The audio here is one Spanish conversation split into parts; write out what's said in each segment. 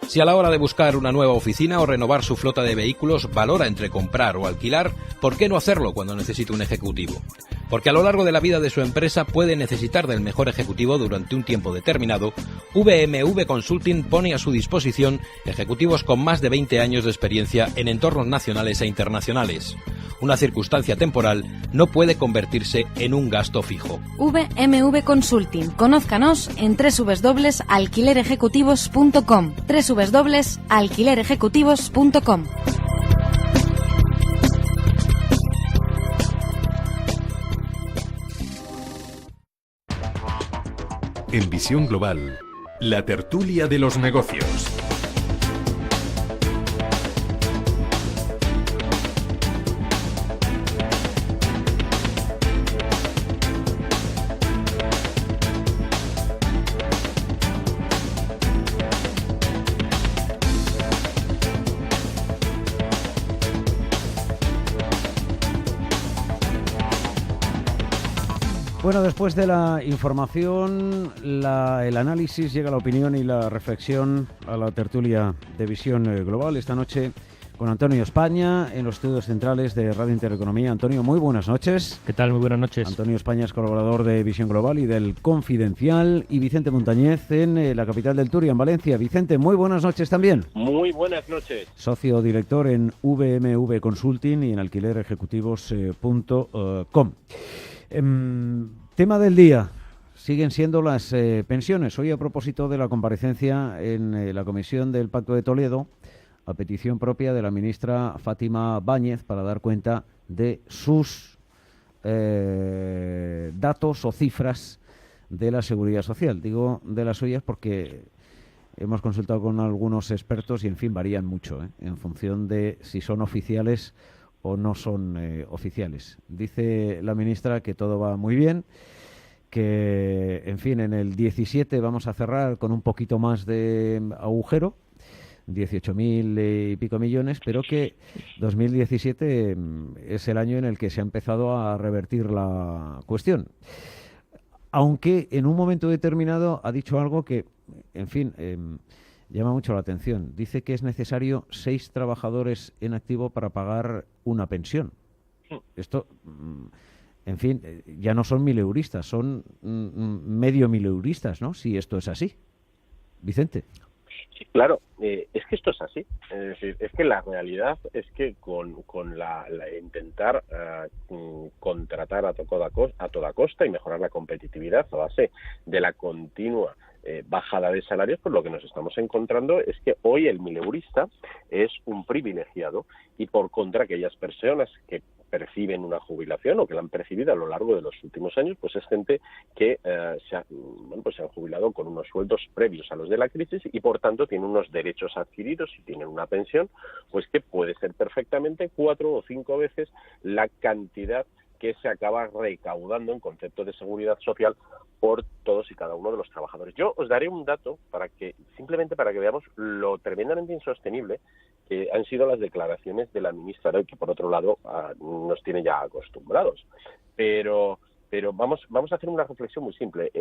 Si a la hora de buscar una nueva oficina o renovar su flota de vehículos valora entre comprar o alquilar, ¿por qué no hacerlo cuando necesita un ejecutivo? Porque a lo largo de la vida de su empresa puede necesitar del mejor ejecutivo durante un tiempo determinado. VMV Consulting pone a su disposición ejecutivos con más de 20 años de experiencia en entornos nacionales e internacionales. Una circunstancia temporal no puede convertirse en un gasto fijo. VMV Consulting. Conózcanos en www.alquilerejecutivos.com. www.alquilerejecutivos.com. En Visión Global, la tertulia de los negocios. Bueno, después de la información, el análisis, llega la opinión y la reflexión a la tertulia de Visión Global esta noche con Antonio España en los estudios centrales de Radio Intereconomía. Antonio, muy buenas noches. ¿Qué tal? Muy buenas noches. Antonio España es colaborador de Visión Global y del Confidencial, y Vicente Montañez en la capital del Turia, en Valencia. Vicente, muy buenas noches también. Muy buenas noches. Socio director en VMV Consulting y en alquilerejecutivos.com. Tema del día siguen siendo las pensiones. Hoy, a propósito de la comparecencia en la Comisión del Pacto de Toledo, a petición propia de la ministra Fátima Báñez, para dar cuenta de sus datos o cifras de la Seguridad Social. Digo de las suyas porque hemos consultado con algunos expertos y, en fin, varían mucho, en función de si son oficiales o no son oficiales. Dice la ministra que todo va muy bien, que, en fin, en el 17 vamos a cerrar con un poquito más de agujero, 18.000 y pico millones, pero que 2017 es el año en el que se ha empezado a revertir la cuestión. Aunque en un momento determinado ha dicho algo que, en fin, llama mucho la atención. Dice que es necesario 6 trabajadores en activo para pagar una pensión. Esto, en fin, ya no son mileuristas, son medio mileuristas, ¿no? Si esto es así. Vicente. Sí, claro, es que esto es así. Es decir, es que la realidad es que con la intentar contratar a toda costa y mejorar la competitividad a base de la continua bajada de salarios, pues lo que nos estamos encontrando es que hoy el mileurista es un privilegiado y, por contra, aquellas personas que perciben una jubilación o que la han percibido a lo largo de los últimos años, pues es gente que se han jubilado con unos sueldos previos a los de la crisis y, por tanto, tienen unos derechos adquiridos y tienen una pensión, pues que puede ser perfectamente 4 o 5 veces la cantidad que se acaba recaudando en concepto de seguridad social por todos y cada uno de los trabajadores. Yo os daré un dato simplemente para que veamos lo tremendamente insostenible que han sido las declaraciones de la ministra de hoy, que por otro lado nos tiene ya acostumbrados. Pero vamos a hacer una reflexión muy simple.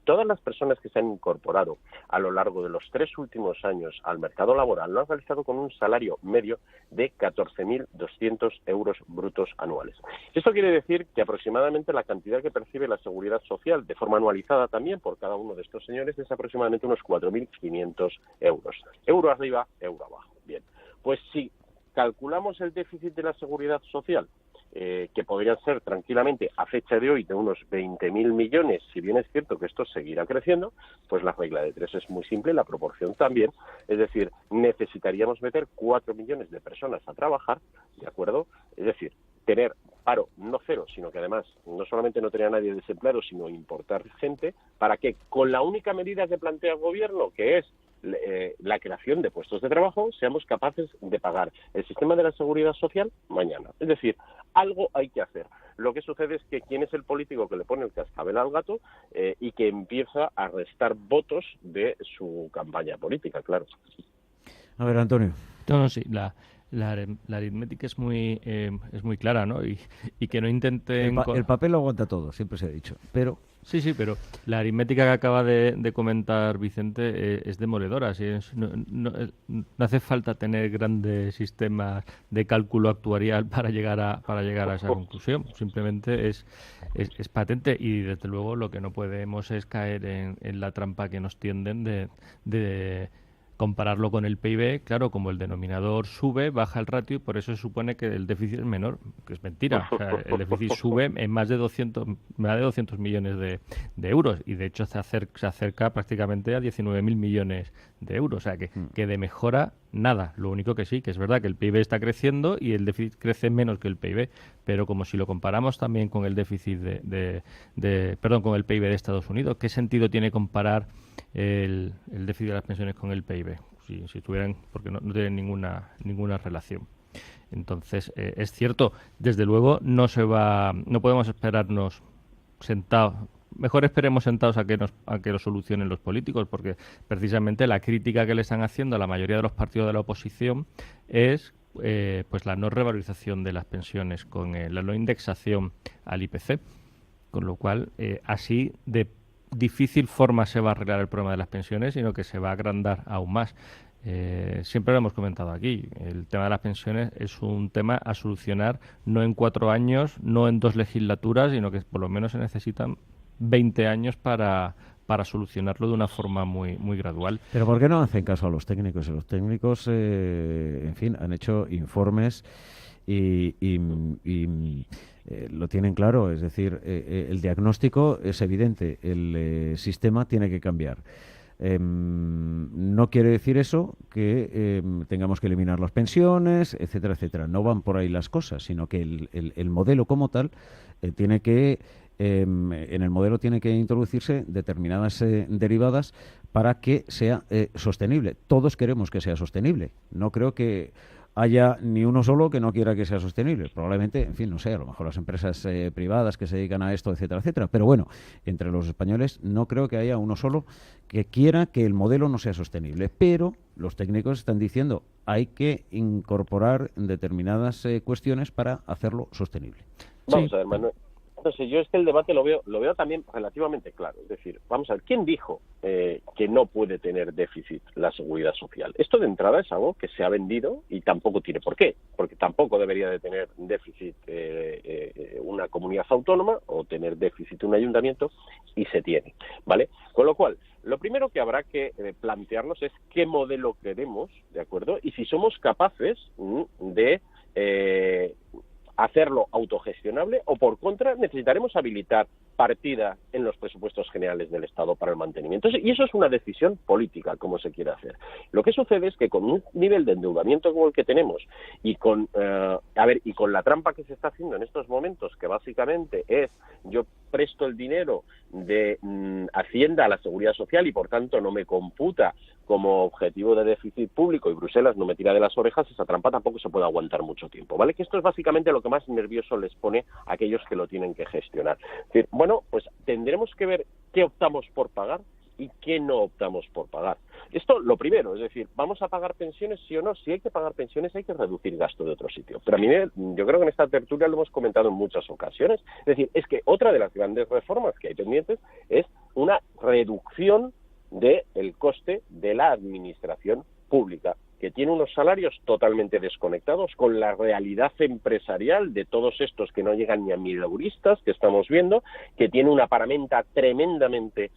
Todas las personas que se han incorporado a lo largo de los 3 últimos años al mercado laboral lo han realizado con un salario medio de 14.200 euros brutos anuales. Esto quiere decir que aproximadamente la cantidad que percibe la Seguridad Social, de forma anualizada también por cada uno de estos señores, es aproximadamente unos 4.500 euros. Euro arriba, euro abajo. Bien, pues si calculamos el déficit de la Seguridad Social, que podrían ser tranquilamente a fecha de hoy de unos 20.000 millones, si bien es cierto que esto seguirá creciendo, pues la regla de 3 es muy simple, la proporción también, es decir, necesitaríamos meter 4 millones de personas a trabajar, ¿de acuerdo? Es decir, tener paro no cero, sino que además no solamente no tener a nadie desempleado, sino importar gente, para que con la única medida que plantea el gobierno, que es la creación de puestos de trabajo, seamos capaces de pagar el sistema de la seguridad social mañana. Es decir, algo hay que hacer. Lo que sucede es que quién es el político que le pone el cascabel al gato y que empieza a restar votos de su campaña política, claro. A ver, Antonio. No, sí, La aritmética es muy clara, ¿no? Y que no intenten... El papel lo aguanta todo, siempre se ha dicho, pero... Sí, pero la aritmética que acaba de comentar Vicente es demoledora. ¿Sí? No hace falta tener grandes sistemas de cálculo actuarial para llegar a esa conclusión. Simplemente es patente, y desde luego lo que no podemos es caer en la trampa que nos tienden de compararlo con el PIB. Claro, como el denominador sube, baja el ratio, y por eso se supone que el déficit es menor, que es mentira. O sea, el déficit sube en más de 200 millones de euros, y de hecho se acerca prácticamente a 19.000 millones de euros. O sea, que de mejora nada. Lo único que sí, que es verdad que el PIB está creciendo y el déficit crece menos que el PIB, pero como si lo comparamos también con el déficit con el PIB de Estados Unidos, ¿qué sentido tiene comparar el déficit de las pensiones con el PIB? Si tuvieran, porque no tienen ninguna relación. Entonces, es cierto, desde luego no podemos esperarnos sentados. Mejor esperemos sentados a que lo solucionen los políticos, porque precisamente la crítica que le están haciendo a la mayoría de los partidos de la oposición es pues la no revalorización de las pensiones con la no indexación al IPC, con lo cual así de difícil forma se va a arreglar el problema de las pensiones, sino que se va a agrandar aún más. Siempre lo hemos comentado aquí, el tema de las pensiones es un tema a solucionar no en 4 años, no en 2 legislaturas, sino que por lo menos se necesitan 20 años para solucionarlo de una forma muy gradual. Pero ¿por qué no hacen caso a los técnicos? Los técnicos, en fin, han hecho informes y lo tienen claro. Es decir, el diagnóstico es evidente, el sistema tiene que cambiar. No quiere decir eso que tengamos que eliminar las pensiones, etcétera, etcétera. No van por ahí las cosas, sino que el modelo como tal tiene que... en el modelo tiene que introducirse determinadas derivadas para que sea sostenible. Todos queremos que sea sostenible. No creo que haya ni uno solo que no quiera que sea sostenible. Probablemente, en fin, no sé, a lo mejor las empresas privadas que se dedican a esto, etcétera, etcétera. Pero bueno, entre los españoles no creo que haya uno solo que quiera que el modelo no sea sostenible. Pero los técnicos están diciendo hay que incorporar determinadas cuestiones para hacerlo sostenible. Vamos a ver, Manuel. No sé, yo es que el debate lo veo también relativamente claro. Es decir, vamos a ver, ¿quién dijo que no puede tener déficit la seguridad social? Esto de entrada es algo que se ha vendido y tampoco tiene por qué, porque tampoco debería de tener déficit una comunidad autónoma o tener déficit un ayuntamiento, y se tiene, ¿vale? Con lo cual, lo primero que habrá que plantearnos es qué modelo queremos, ¿de acuerdo? Y si somos capaces de... hacerlo autogestionable, o por contra necesitaremos habilitar partida en los presupuestos generales del Estado para el mantenimiento. Y eso es una decisión política, como se quiere hacer. Lo que sucede es que con un nivel de endeudamiento como el que tenemos y con la trampa que se está haciendo en estos momentos, que básicamente es yo presto el dinero de Hacienda a la Seguridad Social y por tanto no me computa como objetivo de déficit público y Bruselas no me tira de las orejas, esa trampa tampoco se puede aguantar mucho tiempo, ¿vale? Que esto es básicamente lo que más nervioso les pone a aquellos que lo tienen que gestionar. Es decir, bueno, pues tendremos que ver qué optamos por pagar y qué no optamos por pagar. Esto lo primero, es decir, ¿vamos a pagar pensiones sí o no? Si hay que pagar pensiones hay que reducir gasto de otro sitio. Pero a mí, yo creo que en esta tertulia lo hemos comentado en muchas ocasiones. Es decir, es que otra de las grandes reformas que hay pendientes es una reducción del coste de la administración pública, que tiene unos salarios totalmente desconectados con la realidad empresarial de todos estos que no llegan ni a mileuristas que estamos viendo, que tiene una paramenta tremendamente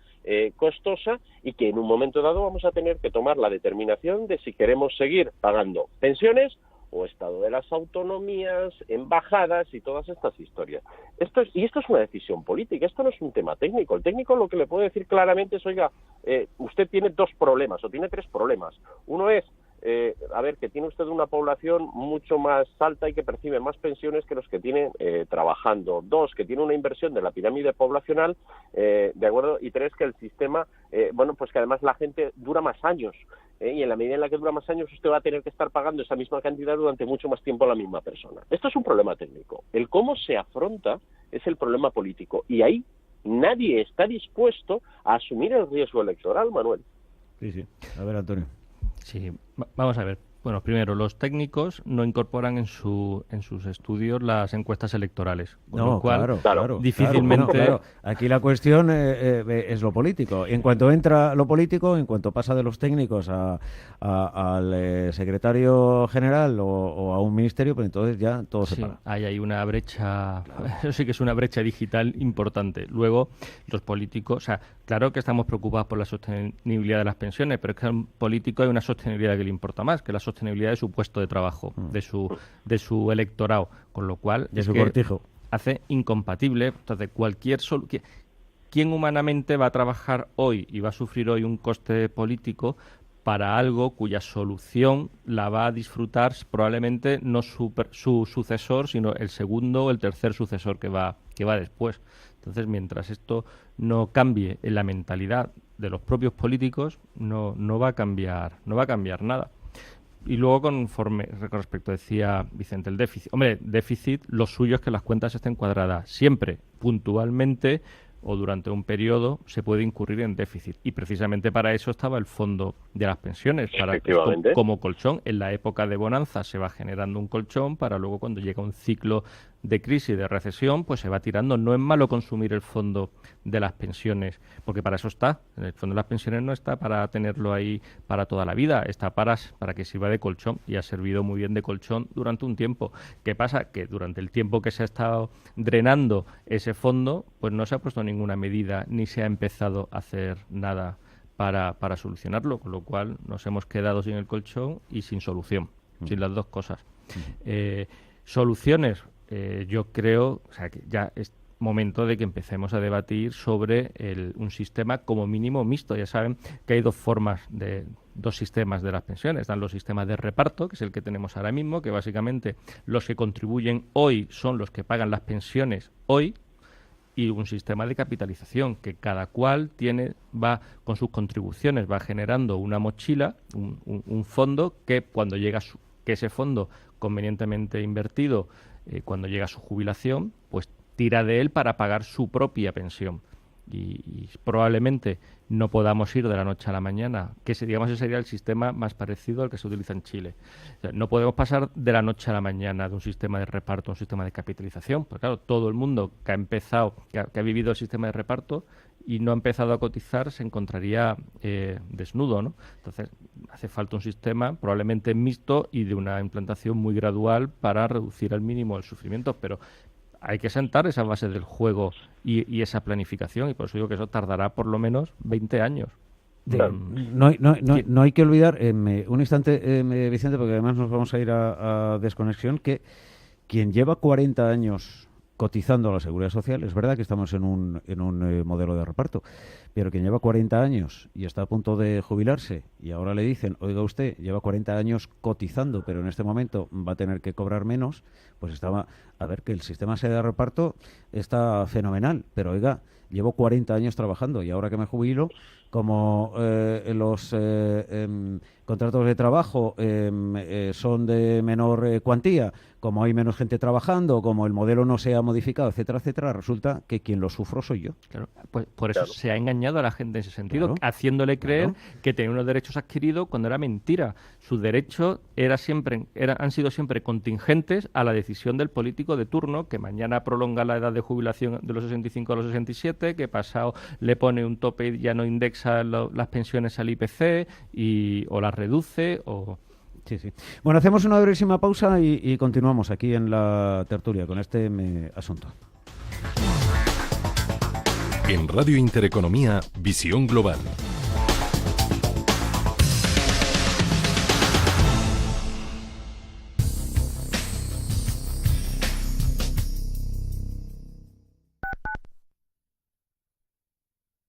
costosa y que en un momento dado vamos a tener que tomar la determinación de si queremos seguir pagando pensiones o Estado de las autonomías, embajadas y todas estas historias. Esto es una decisión política, esto no es un tema técnico. El técnico lo que le puede decir claramente es, oiga, usted tiene 2 problemas o tiene 3 problemas. Uno es, que tiene usted una población mucho más alta y que percibe más pensiones que los que tienen trabajando. 2, que tiene una inversión de la pirámide poblacional, ¿de acuerdo? Y 3, que el sistema, pues que además la gente dura más años. Y en la medida en la que dura más años usted va a tener que estar pagando esa misma cantidad durante mucho más tiempo a la misma persona. Esto es un problema técnico. El cómo se afronta es el problema político. Y ahí nadie está dispuesto a asumir el riesgo electoral, Manuel. Sí. A ver, Antonio. Sí, vamos a ver. Bueno, primero, los técnicos no incorporan en sus estudios las encuestas electorales, con lo cual claro, difícilmente... Claro. Aquí la cuestión es lo político. En cuanto entra lo político, en cuanto pasa de los técnicos al secretario general o a un ministerio, pues entonces ya todo se para. Hay una brecha, eso sí que es una brecha digital importante. Luego, los políticos, o sea, claro que estamos preocupados por la sostenibilidad de las pensiones, pero es que al político hay una sostenibilidad que le importa más, que la sostenibilidad de su puesto de trabajo, de su electorado, con lo cual de su cortijo. Hace incompatible. Entonces, ¿quién humanamente va a trabajar hoy y va a sufrir hoy un coste político para algo cuya solución la va a disfrutar probablemente no su sucesor, sino el segundo o el tercer sucesor que va después? Entonces, mientras esto no cambie en la mentalidad de los propios políticos, no va a cambiar nada. Y luego, con respecto, decía Vicente, el déficit. Hombre, déficit, lo suyo es que las cuentas estén cuadradas. Siempre, puntualmente o durante un periodo, se puede incurrir en déficit. Y precisamente para eso estaba el fondo de las pensiones, como colchón. En la época de bonanza se va generando un colchón para luego, cuando llega un ciclo de crisis, de recesión, pues se va tirando. No es malo consumir el fondo de las pensiones, porque para eso está. El fondo de las pensiones no está para tenerlo ahí para toda la vida, está para que sirva de colchón, y ha servido muy bien de colchón durante un tiempo. ¿Qué pasa? Que durante el tiempo que se ha estado drenando ese fondo, pues no se ha puesto ninguna medida ni se ha empezado a hacer nada para solucionarlo, con lo cual nos hemos quedado sin el colchón y sin solución, sin las dos cosas. Soluciones, yo creo, o sea, que ya es momento de que empecemos a debatir sobre un sistema como mínimo mixto. Ya saben que hay dos sistemas de las pensiones. Están los sistemas de reparto, que es el que tenemos ahora mismo, que básicamente los que contribuyen hoy son los que pagan las pensiones hoy, y un sistema de capitalización, que cada cual va con sus contribuciones, va generando una mochila, un fondo que cuando llega que ese fondo convenientemente invertido, cuando llega a su jubilación, pues tira de él para pagar su propia pensión. Y probablemente no podamos ir de la noche a la mañana, que ese sería el sistema más parecido al que se utiliza en Chile. O sea, no podemos pasar de la noche a la mañana de un sistema de reparto a un sistema de capitalización, porque claro, todo el mundo que ha vivido el sistema de reparto y no ha empezado a cotizar se encontraría desnudo, ¿no? Entonces hace falta un sistema probablemente mixto y de una implantación muy gradual para reducir al mínimo el sufrimiento, pero hay que sentar esa base del juego y esa planificación, y por eso digo que eso tardará por lo menos 20 años. No hay que olvidar, un instante, Vicente, porque además nos vamos a ir a desconexión, que quien lleva 40 años cotizando a la Seguridad Social, es verdad que estamos en un modelo de reparto, pero quien lleva 40 años y está a punto de jubilarse y ahora le dicen, oiga usted, lleva 40 años cotizando, pero en este momento va a tener que cobrar menos, pues a ver, que el sistema de reparto está fenomenal, pero oiga, llevo 40 años trabajando y ahora que me jubilo, como los contratos de trabajo son de menor cuantía, como hay menos gente trabajando, como el modelo no se ha modificado, etcétera, etcétera, resulta que quien lo sufro soy yo. Claro, pues por eso se ha engañado a la gente en ese sentido, haciéndole creer que tenía unos derechos adquiridos cuando era mentira. Sus derechos han sido siempre contingentes a la decisión del político de turno, que mañana prolonga la edad de jubilación de los 65 a los 67, que pasado le pone un tope y ya no indexa las pensiones al IPC o las reduce o... Sí. Bueno, hacemos una brevísima pausa y continuamos aquí en la tertulia con este asunto. En Radio Intereconomía, Visión Global.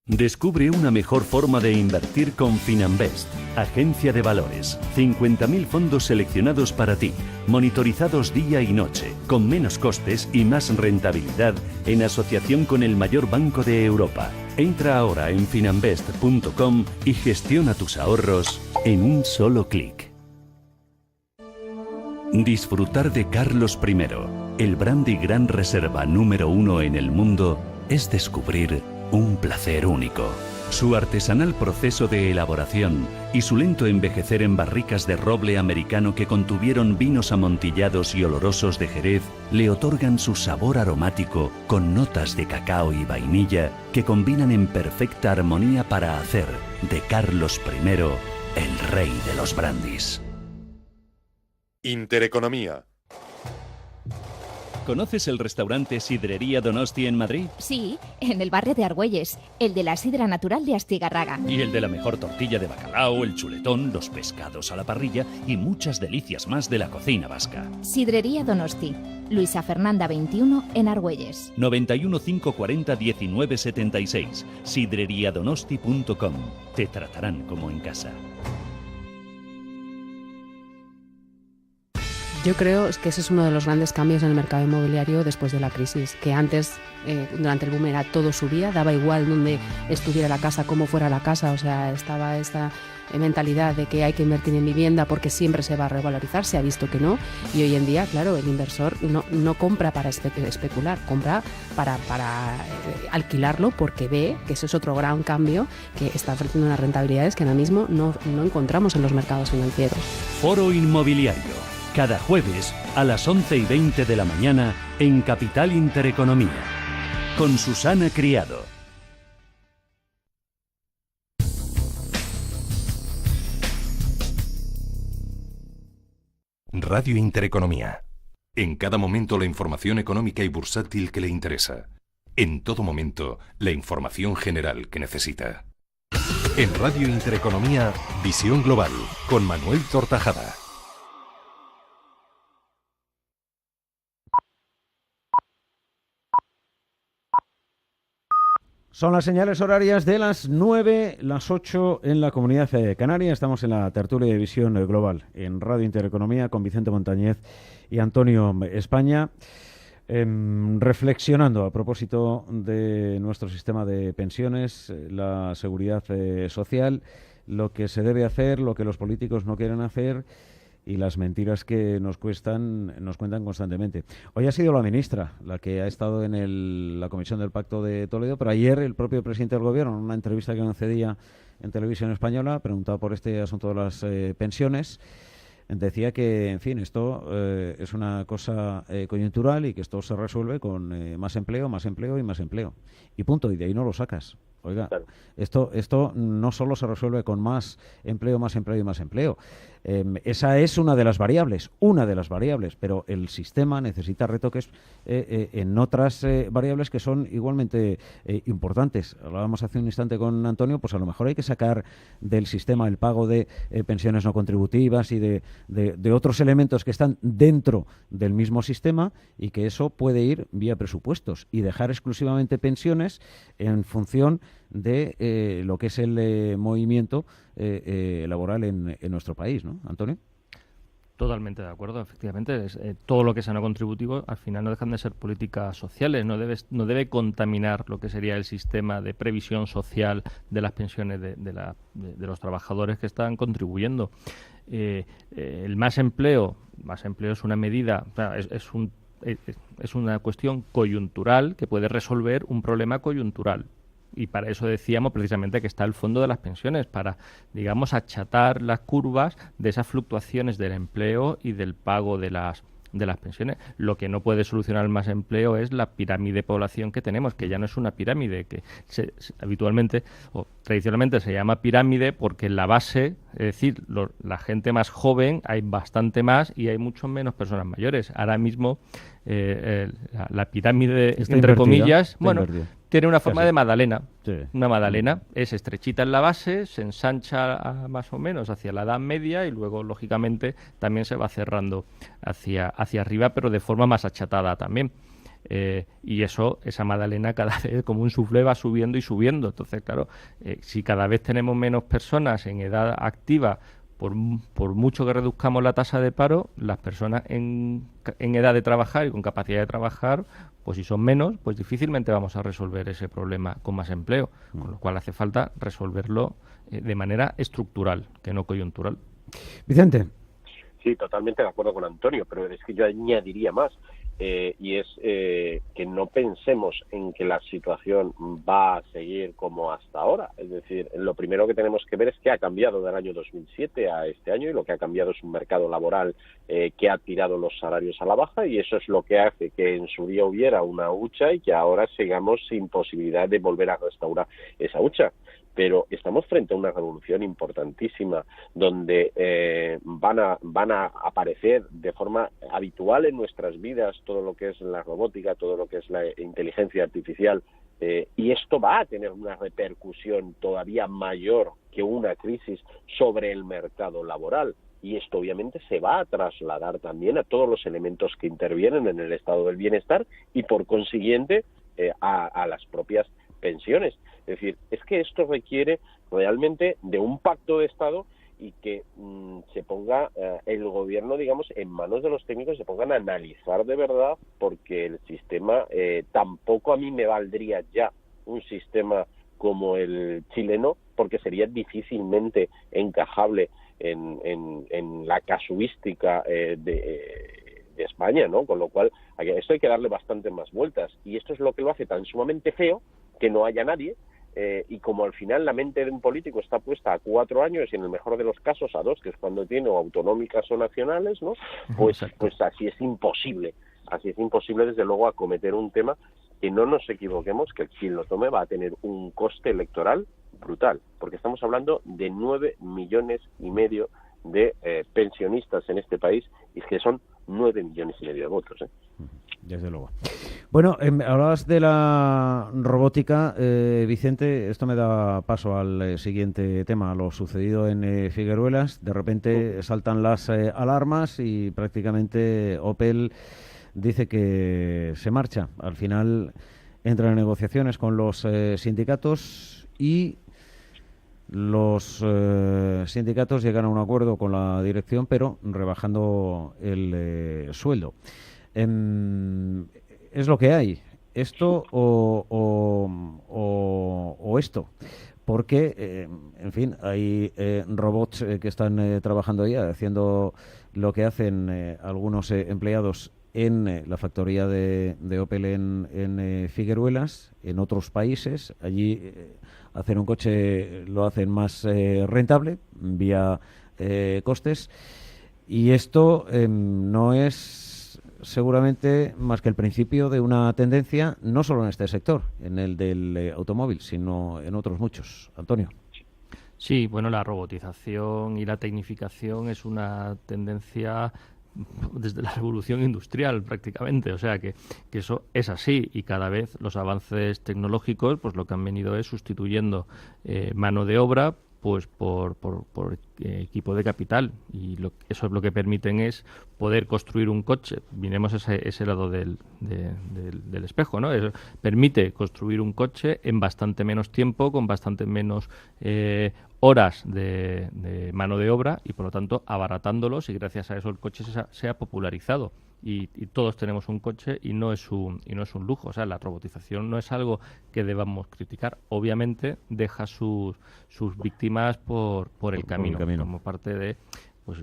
Descubre una mejor forma de invertir con Finanbest, agencia de valores. 50.000 fondos seleccionados para ti, monitorizados día y noche, con menos costes y más rentabilidad, en asociación con el mayor banco de Europa. Entra ahora en finanbest.com y gestiona tus ahorros en un solo clic. Disfrutar de Carlos I, el brandy Gran Reserva número 1 en el mundo, es descubrir un placer único. Su artesanal proceso de elaboración y su lento envejecer en barricas de roble americano que contuvieron vinos amontillados y olorosos de Jerez le otorgan su sabor aromático con notas de cacao y vainilla que combinan en perfecta armonía para hacer de Carlos I el rey de los brandis. Intereconomía. ¿Conoces el restaurante Sidrería Donosti en Madrid? Sí, en el barrio de Argüelles, el de la sidra natural de Astigarraga. Y el de la mejor tortilla de bacalao, el chuletón, los pescados a la parrilla y muchas delicias más de la cocina vasca. Sidrería Donosti, Luisa Fernanda 21 en Argüelles. 91 540 1976. sidreriadonosti.com. Te tratarán como en casa. Yo creo que ese es uno de los grandes cambios en el mercado inmobiliario después de la crisis, que antes, durante el boom, era todo subía, daba igual donde estuviera la casa, cómo fuera la casa, o sea, estaba esta mentalidad de que hay que invertir en vivienda porque siempre se va a revalorizar, se ha visto que no, y hoy en día, claro, el inversor no compra para especular, compra para alquilarlo porque ve que ese es otro gran cambio que está ofreciendo unas rentabilidades que ahora mismo no encontramos en los mercados financieros. Foro Inmobiliario. Cada jueves a las 11:20 de la mañana en Capital Intereconomía. Con Susana Criado. Radio Intereconomía. En cada momento la información económica y bursátil que le interesa. En todo momento la información general que necesita. En Radio Intereconomía, Visión Global, con Manuel Tortajada. Son las señales horarias de las 9, las 8 en la Comunidad Canaria. Estamos en la tertulia de Visión Global en Radio Intereconomía con Vicente Montañez y Antonio España, reflexionando a propósito de nuestro sistema de pensiones, la seguridad social, lo que se debe hacer, lo que los políticos no quieren hacer y las mentiras que nos cuentan constantemente. Hoy ha sido la ministra la que ha estado en la Comisión del Pacto de Toledo, pero ayer el propio presidente del Gobierno, en una entrevista que concedía en Televisión Española, preguntado por este asunto de las pensiones, decía que, en fin, esto es una cosa coyuntural y que esto se resuelve con más empleo y más empleo. Y punto, y de ahí no lo sacas. Oiga, claro. Esto no solo se resuelve con más empleo y más empleo. Esa es una de las variables, pero el sistema necesita retoques en otras variables que son igualmente importantes. Hablábamos hace un instante con Antonio, pues a lo mejor hay que sacar del sistema el pago de pensiones no contributivas y de otros elementos que están dentro del mismo sistema y que eso puede ir vía presupuestos y dejar exclusivamente pensiones en función de lo que es el movimiento laboral en nuestro país, ¿no, Antonio? Totalmente de acuerdo, efectivamente. Todo lo que sea no contributivo al final no dejan de ser políticas sociales, no debe contaminar lo que sería el sistema de previsión social de las pensiones de los trabajadores que están contribuyendo. El más empleo es una medida, es una cuestión coyuntural que puede resolver un problema coyuntural. Y para eso decíamos precisamente que está el fondo de las pensiones, para, digamos, achatar las curvas de esas fluctuaciones del empleo y del pago de las pensiones. Lo que no puede solucionar el más empleo es la pirámide de población que tenemos, que ya no es una pirámide, que habitualmente o tradicionalmente se llama pirámide porque en la base, es decir, la gente más joven hay bastante más y hay mucho menos personas mayores. Ahora mismo la pirámide, está entre comillas, tiene una forma de magdalena. Sí. Una magdalena es estrechita en la base, se ensancha más o menos hacia la edad media y luego, lógicamente, también se va cerrando hacia arriba, pero de forma más achatada también. Y esa magdalena cada vez como un soufflé va subiendo y subiendo. Entonces, claro, si cada vez tenemos menos personas en edad activa, por mucho que reduzcamos la tasa de paro, las personas en edad de trabajar y con capacidad de trabajar, pues si son menos, pues difícilmente vamos a resolver ese problema con más empleo, con lo cual hace falta resolverlo de manera estructural, que no coyuntural. Vicente. Sí, totalmente de acuerdo con Antonio, pero es que yo añadiría más. y es que no pensemos en que la situación va a seguir como hasta ahora. Es decir, lo primero que tenemos que ver es qué ha cambiado del año 2007 a este año, y lo que ha cambiado es un mercado laboral que ha tirado los salarios a la baja, y eso es lo que hace que en su día hubiera una hucha y que ahora sigamos sin posibilidad de volver a restaurar esa hucha. Pero estamos frente a una revolución importantísima donde van a aparecer de forma habitual en nuestras vidas todo lo que es la robótica, todo lo que es la inteligencia artificial, y esto va a tener una repercusión todavía mayor que una crisis sobre el mercado laboral. Y esto obviamente se va a trasladar también a todos los elementos que intervienen en el estado del bienestar y por consiguiente a las propias pensiones. Es decir, es que esto requiere realmente de un pacto de Estado y que se ponga el gobierno, digamos, en manos de los técnicos, se pongan a analizar de verdad, porque el sistema, tampoco a mí me valdría ya un sistema como el chileno, porque sería difícilmente encajable en la casuística de España, ¿no? Con lo cual, a esto hay que darle bastante más vueltas, y esto es lo que lo hace tan sumamente feo, que no haya nadie, y como al final la mente de un político está puesta a 4 años y en el mejor de los casos a 2, que es cuando tiene o autonómicas o nacionales, ¿no? Pues así es imposible desde luego acometer un tema que, no nos equivoquemos, que quien lo tome va a tener un coste electoral brutal, porque estamos hablando de 9,5 millones de pensionistas en este país, y que son 9,5 millones de votos, Desde luego. Bueno, hablabas de la robótica, Vicente. Esto me da paso al siguiente tema, lo sucedido en Figueruelas. De repente saltan las alarmas y prácticamente Opel dice que se marcha. Al final entra en negociaciones con los sindicatos y los sindicatos llegan a un acuerdo con la dirección, pero rebajando el sueldo. Es lo que hay, esto o esto, porque, en fin, hay robots que están trabajando ya, haciendo lo que hacen algunos empleados en la factoría de Opel en Figueruelas, en otros países. Allí hacer un coche lo hacen más rentable, vía costes, y esto no es seguramente más que el principio de una tendencia, no solo en este sector, en el del automóvil, sino en otros muchos. Antonio. Sí, bueno, la robotización y la tecnificación es una tendencia desde la revolución industrial prácticamente, o sea que eso es así, y cada vez los avances tecnológicos pues lo que han venido es sustituyendo mano de obra pues por equipo de capital, y eso es lo que permiten es poder construir un coche. Miremos ese lado del espejo, ¿no? Eso permite construir un coche en bastante menos tiempo, con bastante menos horas de mano de obra, y por lo tanto abaratándolos, y gracias a eso el coche se ha popularizado. Y todos tenemos un coche y no es un lujo. O sea, la robotización no es algo que debamos criticar. Obviamente deja sus víctimas por el camino, como parte de, pues,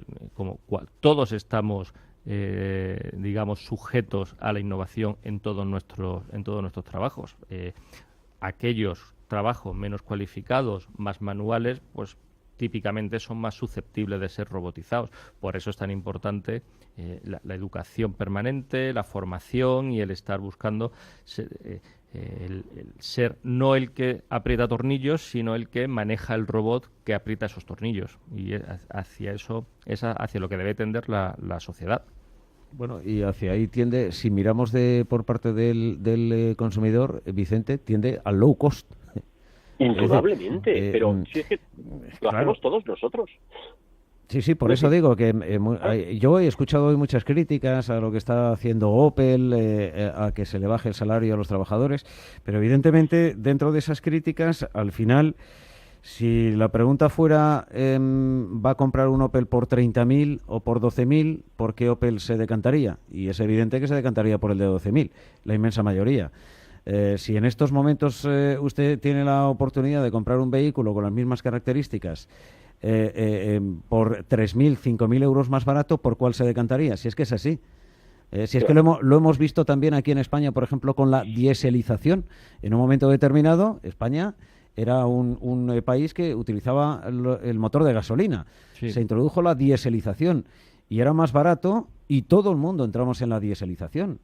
todos estamos digamos sujetos a la innovación en todos nuestros trabajos. Aquellos trabajos menos cualificados, más manuales, pues típicamente son más susceptibles de ser robotizados. Por eso es tan importante la educación permanente, la formación y el estar buscando el ser no el que aprieta tornillos, sino el que maneja el robot que aprieta esos tornillos. Y hacia eso es hacia lo que debe tender la sociedad. Bueno, y hacia ahí tiende, si miramos por parte del consumidor, Vicente, tiende al low cost. Indudablemente, pero si es que lo hacemos todos nosotros. Sí, por eso digo que yo he escuchado hoy muchas críticas a lo que está haciendo Opel, a que se le baje el salario a los trabajadores, pero evidentemente dentro de esas críticas, al final, si la pregunta fuera ¿va a comprar un Opel por 30.000 o por 12.000? ¿Por qué Opel se decantaría? Y es evidente que se decantaría por el de 12.000, la inmensa mayoría. Si en estos momentos usted tiene la oportunidad de comprar un vehículo con las mismas características por 3.000, 5.000 euros más barato, ¿por cuál se decantaría? Si es que es así. Si es que lo hemos visto también aquí en España, por ejemplo, con la dieselización. En un momento determinado, España era un país que utilizaba el motor de gasolina. Sí. Se introdujo la dieselización y era más barato y todo el mundo entramos en la dieselización.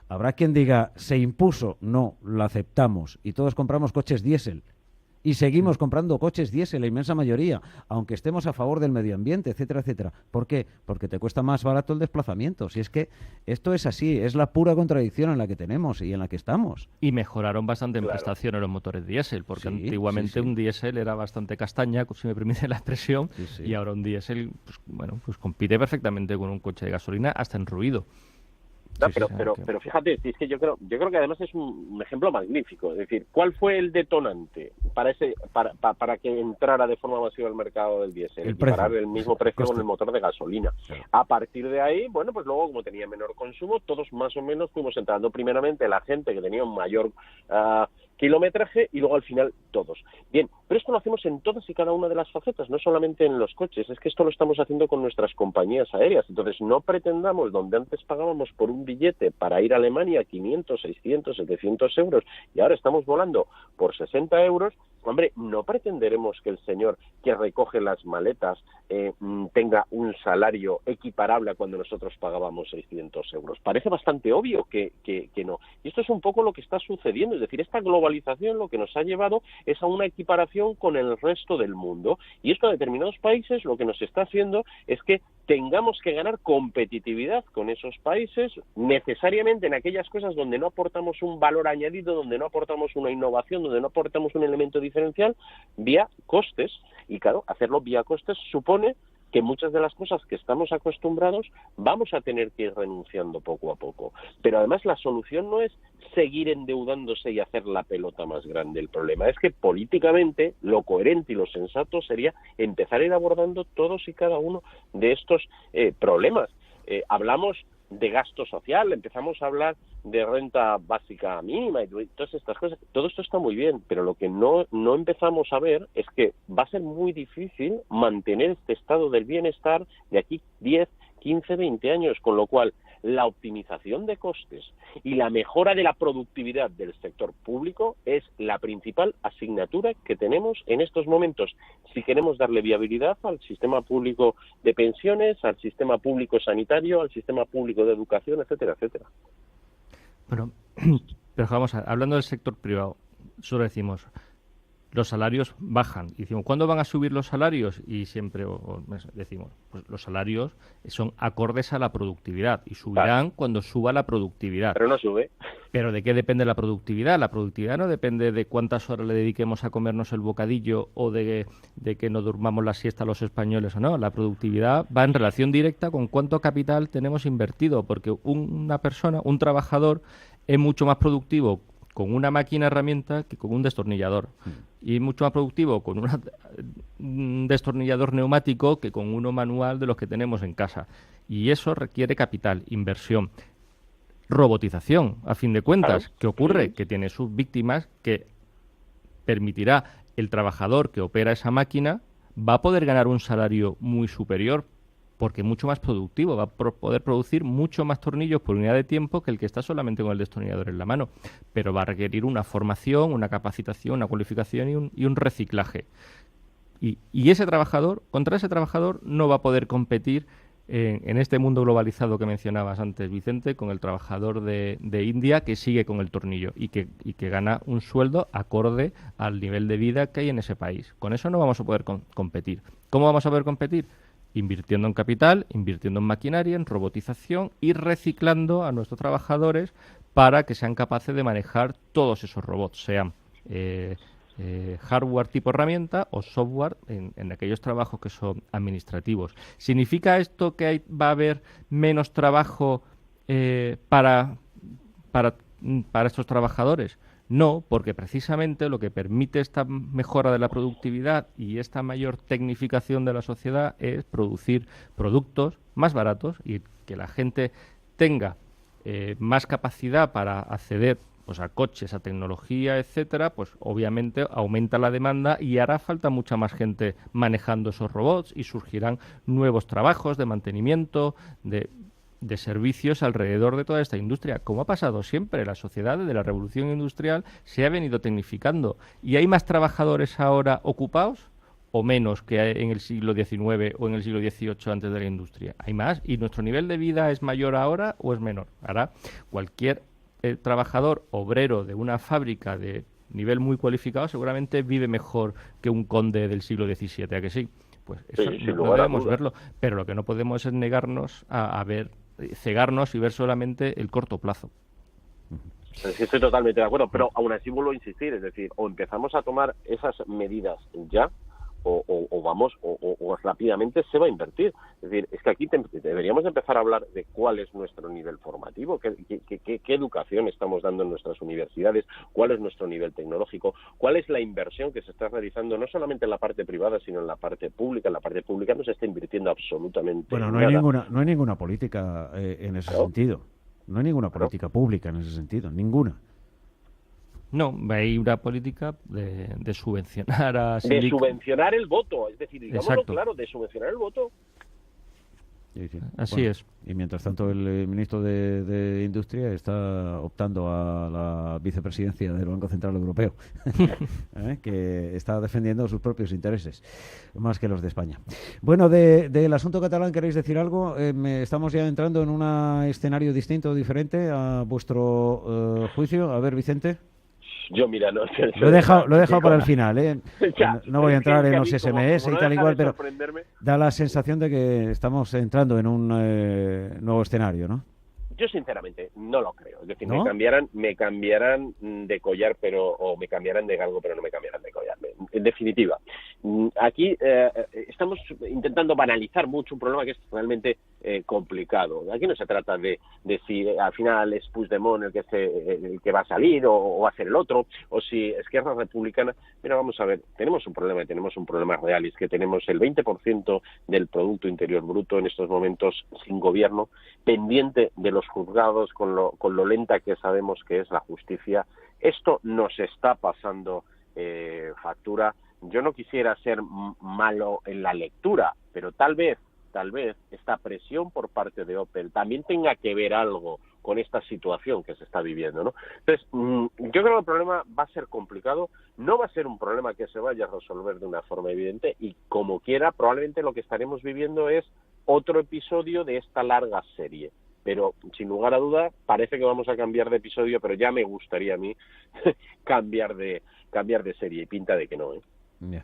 Habrá quien diga, se impuso, no, lo aceptamos y todos compramos coches diésel. Y seguimos comprando coches diésel, la inmensa mayoría, aunque estemos a favor del medio ambiente, etcétera, etcétera. ¿Por qué? Porque te cuesta más barato el desplazamiento. Si es que esto es así, es la pura contradicción en la que tenemos y en la que estamos. Y mejoraron bastante en prestaciones los motores diésel, porque antiguamente un diésel era bastante castaña, si me permite la expresión, y ahora un diésel, pues compite perfectamente con un coche de gasolina, hasta en ruido. No, pero fíjate, es que yo creo que además es un ejemplo magnífico. Es decir, ¿cuál fue el detonante para que entrara de forma masiva al mercado del diésel? Equiparar el mismo precio con el motor de gasolina. A partir de ahí, bueno, pues luego como tenía menor consumo, todos más o menos fuimos entrando. Primeramente la gente que tenía un mayor kilometraje y luego al final todos. Bien, pero esto lo hacemos en todas y cada una de las facetas, no solamente en los coches, es que esto lo estamos haciendo con nuestras compañías aéreas. Entonces no pretendamos, donde antes pagábamos por un billete para ir a Alemania 500, 600, 700 euros y ahora estamos volando por 60 euros, hombre, no pretenderemos que el señor que recoge las maletas tenga un salario equiparable a cuando nosotros pagábamos 600 euros. Parece bastante obvio que no. Y esto es un poco lo que está sucediendo, es decir, esta globalización lo que nos ha llevado es a una equiparación con el resto del mundo. Y esto a determinados países lo que nos está haciendo es que tengamos que ganar competitividad con esos países, necesariamente en aquellas cosas donde no aportamos un valor añadido, donde no aportamos una innovación, donde no aportamos un elemento diferencial, vía costes. Y claro, hacerlo vía costes supone que muchas de las cosas que estamos acostumbrados vamos a tener que ir renunciando poco a poco. Pero además la solución no es seguir endeudándose y hacer la pelota más grande. El problema es que políticamente lo coherente y lo sensato sería empezar a ir abordando todos y cada uno de estos problemas. Hablamos de gasto social, empezamos a hablar de renta básica mínima y todas estas cosas. Todo esto está muy bien, pero lo que no empezamos a ver es que va a ser muy difícil mantener este estado del bienestar de aquí 10, 15, 20 años, con lo cual la optimización de costes y la mejora de la productividad del sector público es la principal asignatura que tenemos en estos momentos si queremos darle viabilidad al sistema público de pensiones, al sistema público sanitario, al sistema público de educación, etcétera, etcétera. Bueno, pero vamos a ver, hablando del sector privado, solo decimos, los salarios bajan. Y decimos, ¿cuándo van a subir los salarios? Y siempre decimos, pues los salarios son acordes a la productividad y subirán cuando suba la productividad. Pero no sube. ¿Pero de qué depende la productividad? La productividad no depende de cuántas horas le dediquemos a comernos el bocadillo o de que nos durmamos la siesta los españoles o no. La productividad va en relación directa con cuánto capital tenemos invertido, porque una persona, un trabajador, es mucho más productivo con una máquina herramienta que con un destornillador. Y mucho más productivo con un destornillador neumático que con uno manual de los que tenemos en casa. Y eso requiere capital, inversión, robotización, a fin de cuentas. ¿Qué ocurre? Que tiene sus víctimas que permitirá el trabajador que opera esa máquina va a poder ganar un salario muy superior, porque es mucho más productivo, va a poder producir mucho más tornillos por unidad de tiempo que el que está solamente con el destornillador en la mano, pero va a requerir una formación, una capacitación, una cualificación y un reciclaje. Y ese trabajador, contra ese trabajador no va a poder competir en este mundo globalizado que mencionabas antes, Vicente, con el trabajador de India que sigue con el tornillo y que gana un sueldo acorde al nivel de vida que hay en ese país. Con eso no vamos a poder competir. ¿Cómo vamos a poder competir? Invirtiendo en capital, invirtiendo en maquinaria, en robotización y reciclando a nuestros trabajadores para que sean capaces de manejar todos esos robots, sean hardware tipo herramienta o software en aquellos trabajos que son administrativos. ¿Significa esto que va a haber menos trabajo para estos trabajadores? No, porque precisamente lo que permite esta mejora de la productividad y esta mayor tecnificación de la sociedad es producir productos más baratos y que la gente tenga más capacidad para acceder pues a coches, a tecnología, etcétera, pues obviamente aumenta la demanda y hará falta mucha más gente manejando esos robots y surgirán nuevos trabajos de mantenimiento, de de servicios alrededor de toda esta industria. Como ha pasado siempre, la sociedad desde la revolución industrial se ha venido tecnificando. ¿Y hay más trabajadores ahora ocupados o menos que en el siglo XIX o en el siglo XVIII antes de la industria? Hay más. ¿Y nuestro nivel de vida es mayor ahora o es menor? Ahora, cualquier trabajador obrero de una fábrica de nivel muy cualificado seguramente vive mejor que un conde del siglo XVII, ¿a que sí? Pues eso Sí, no podemos verlo, pero lo que no podemos es negarnos a ver, cegarnos y ver solamente el corto plazo. Estoy totalmente de acuerdo, pero aún así vuelvo a insistir, es decir, o empezamos a tomar esas medidas ya, o vamos, o rápidamente se va a invertir. Es decir, es que aquí deberíamos empezar a hablar de cuál es nuestro nivel formativo, qué educación estamos dando en nuestras universidades, cuál es nuestro nivel tecnológico, cuál es la inversión que se está realizando, no solamente en la parte privada, sino en la parte pública. En la parte pública no se está invirtiendo absolutamente Bueno, no hay ninguna política en ese sentido. No hay ninguna política pública en ese sentido, ninguna. No, hay una política de subvencionar a de subvencionar el voto, es decir, digámoslo claro, de subvencionar el voto. Sí, sí. Así es. Y mientras tanto el ministro de Industria está optando a la vicepresidencia del Banco Central Europeo, que está defendiendo sus propios intereses, más que los de España. Bueno, del asunto catalán, ¿queréis decir algo? Estamos ya entrando en un escenario distinto, diferente a vuestro juicio. A ver, Vicente. Yo, mira, no... Lo he dejado para el final, ¿eh? Ya, no voy a entrar en los SMS y tal igual, pero da la sensación de que estamos entrando en un nuevo escenario, ¿no? Yo sinceramente no lo creo. Es decir, ¿no? me cambiarán de collar, o me cambiarán de galgo, pero no me cambiarán de collar. En definitiva, aquí estamos intentando banalizar mucho un problema que es realmente complicado. Aquí no se trata de si al final es Puigdemont el que va a salir o va a ser el otro, o si Esquerra Republicana. Mira, vamos a ver, tenemos un problema real, y es que tenemos el 20% del Producto Interior Bruto en estos momentos sin gobierno, pendiente de los juzgados con lo lenta que sabemos que es la justicia. Esto nos está pasando factura. Yo no quisiera ser malo en la lectura, pero tal vez esta presión por parte de Opel también tenga que ver algo con esta situación que se está viviendo, ¿no? Entonces, yo creo que el problema va a ser complicado, no va a ser un problema que se vaya a resolver de una forma evidente, y como quiera, probablemente lo que estaremos viviendo es otro episodio de esta larga serie. Pero, sin lugar a duda, parece que vamos a cambiar de episodio, pero ya me gustaría a mí cambiar de serie, y pinta de que no, ¿eh? Yeah.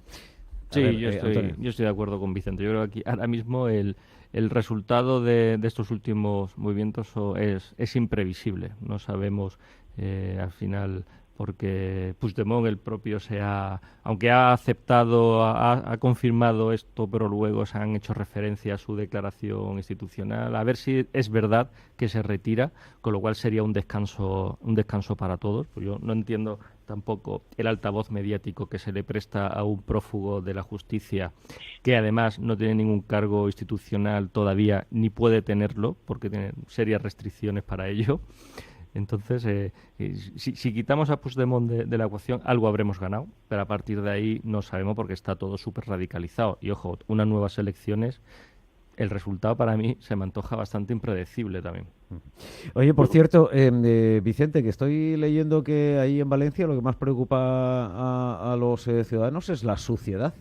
Sí, yo estoy de acuerdo con Vicente. Yo creo que aquí ahora mismo el resultado de estos últimos movimientos es imprevisible. No sabemos al final, porque Puigdemont el propio aunque ha aceptado, ha confirmado esto, pero luego se han hecho referencia a su declaración institucional, a ver si es verdad que se retira, con lo cual sería un descanso para todos. Pues yo no entiendo tampoco el altavoz mediático que se le presta a un prófugo de la justicia, que además no tiene ningún cargo institucional todavía, ni puede tenerlo, porque tiene serias restricciones para ello. Entonces, si quitamos a Puigdemont de la ecuación, algo habremos ganado, pero a partir de ahí no sabemos, porque está todo súper radicalizado. Y ojo, unas nuevas elecciones, el resultado para mí se me antoja bastante impredecible también. Oye, por cierto, Vicente, que estoy leyendo que ahí en Valencia lo que más preocupa a los ciudadanos es la suciedad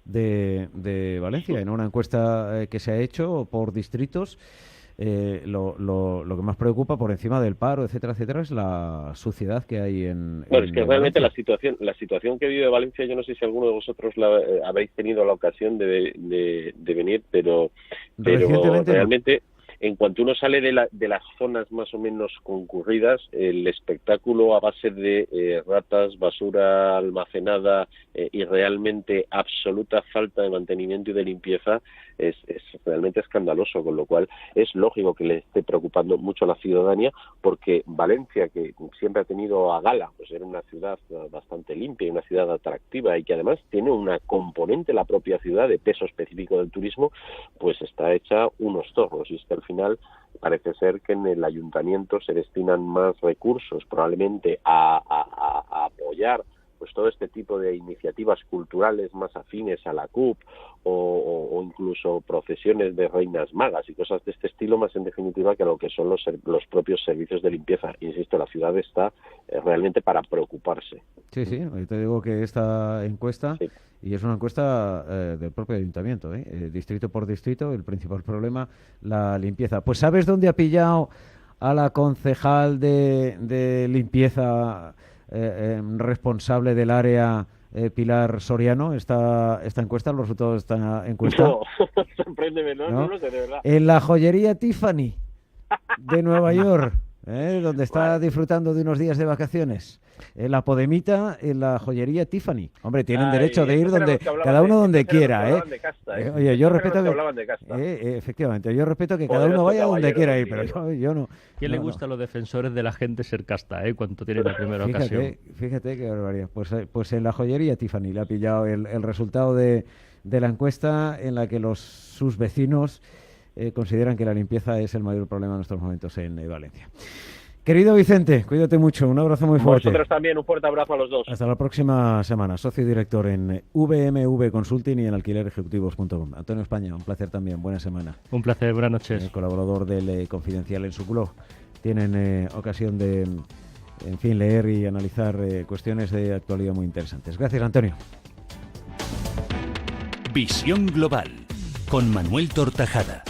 de Valencia. En una encuesta que se ha hecho por distritos, lo que más preocupa, por encima del paro, etcétera, es la suciedad que hay en es que realmente Valencia. la situación que vive Valencia, yo no sé si alguno de vosotros habéis tenido la ocasión de venir, pero realmente en cuanto uno sale de las zonas más o menos concurridas, el espectáculo a base de ratas, basura almacenada y realmente absoluta falta de mantenimiento y de limpieza es realmente escandaloso, con lo cual es lógico que le esté preocupando mucho a la ciudadanía, porque Valencia, que siempre ha tenido a gala pues era una ciudad bastante limpia y una ciudad atractiva, y que además tiene una componente, la propia ciudad, de peso específico del turismo, pues está hecha unos zorros. Y es que al final parece ser que en el ayuntamiento se destinan más recursos probablemente a apoyar pues todo este tipo de iniciativas culturales más afines a la CUP o incluso procesiones de reinas magas y cosas de este estilo, más en definitiva que lo que son los propios servicios de limpieza. Insisto, la ciudad está realmente para preocuparse. Sí, te digo que esta encuesta, sí, y es una encuesta del propio ayuntamiento, distrito por distrito, el principal problema, la limpieza. Pues ¿sabes dónde ha pillado a la concejal de limpieza responsable del área, Pilar Soriano, esta encuesta, los resultados de esta encuesta? No, sorpréndeme, no lo sé, de verdad. En la joyería Tiffany de Nueva York, donde está disfrutando de unos días de vacaciones. La Podemita en la joyería Tiffany. Hombre, tienen derecho de ir donde cada uno donde quiera, Oye, yo respeto que efectivamente, yo respeto que cada uno vaya donde quiera ir, pero yo no. ¿Quién le gusta a los defensores de la gente ser casta, cuando tiene la primera ocasión? Fíjate qué barbaridad. Pues en la joyería Tiffany le ha pillado el resultado de la encuesta en la que sus vecinos consideran que la limpieza es el mayor problema en estos momentos en Valencia. Querido Vicente, cuídate mucho, un abrazo muy fuerte. Vosotros también, un fuerte abrazo a los dos. Hasta la próxima semana. Socio y director en VMV Consulting y en alquilerejecutivos.com. Antonio España, un placer también, buena semana. Un placer, buenas noches. Colaborador del Confidencial en su blog. Tienen ocasión de, en fin, leer y analizar cuestiones de actualidad muy interesantes. Gracias, Antonio. Visión Global, con Manuel Tortajada.